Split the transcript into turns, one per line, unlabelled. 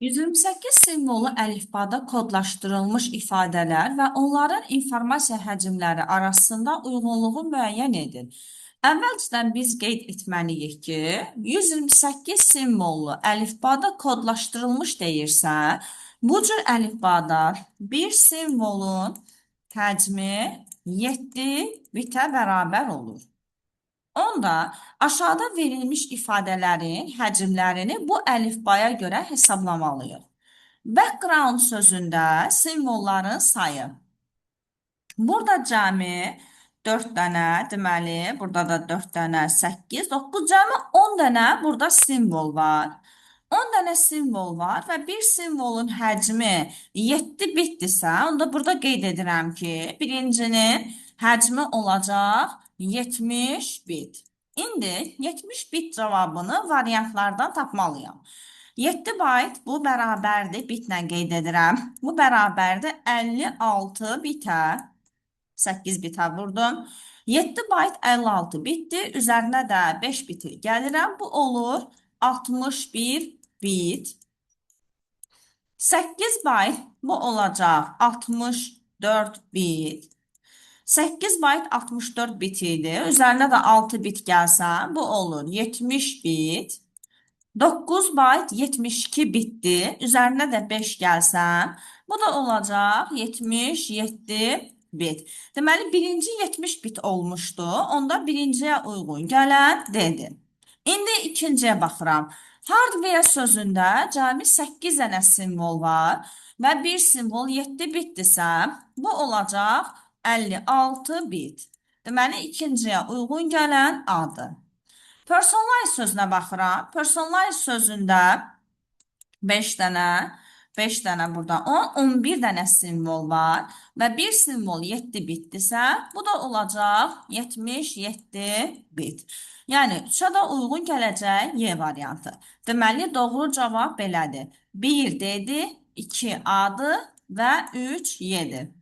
128 simvolu əlifbada kodlaşdırılmış ifadələr və onların informasiya həcmləri arasında uyğunluğu müəyyən edin. Əvvəlcədən biz qeyd etməliyik ki, 128 simvollu əlifbada kodlaşdırılmış deyirsə, bu cür əlifbada bir simvolun həcmi 7 bitə bərabər olur. Onda aşağıda verilmiş ifadələrin həcmlərini bu əlifbaya görə hesablamalıyıq. Background sözündə simvolların sayı. Burada cəmi 4 dənə, deməli, burada da 4 dənə, 8, 9, cəmi 10 dənə burada simvol var. 10 dənə simvol var və bir simvolun həcmi 7 bitdirsə, onda burada qeyd edirəm ki, birincinin həcmi olacaq 70 bit. İndi 70 bit cavabını variantlardan tapmalıyam. 7 bayt bu bərabərdir, bitlə qeyd edirəm. Bu bərabərdir 56 bitə. 8 bitə vurdum. 7 bayt 56 bitdir. Üzərinə də 5 biti gəlirəm. Bu olur 61 bit. 8 bayt bu olacaq 64 bit. 8 bayt 64 bit idi. Üzərinə də 6 bit gəlsə, bu olur 70 bit. 9 bayt 72 bitdir. Üzərinə də 5 gəlsəm, bu da olacaq 77 bit. Deməli, birinci 70 bit olmuşdu. Onda birinciyə uyğun gələn dedi. İndi ikinciyə baxıram. Hardware sözündə cəmi 8 dənə simvol var və bir simvol 7 bitdirsə, bu olacaq 56 bit. Deməli, ikinciyə uyğun gələn adı. Personalize sözünə baxıram. Personalize sözündə 5 dənə, 5 dənə burada 10, 11 dənə simvol var və bir simvol 7 bitdirsə, bu da olacaq 77 bit. Yəni, 3-ə də uyğun gələcək Y variantı. Deməli, doğru cavab belədir. 1 dedi, 2 adı və 3 Y-dir.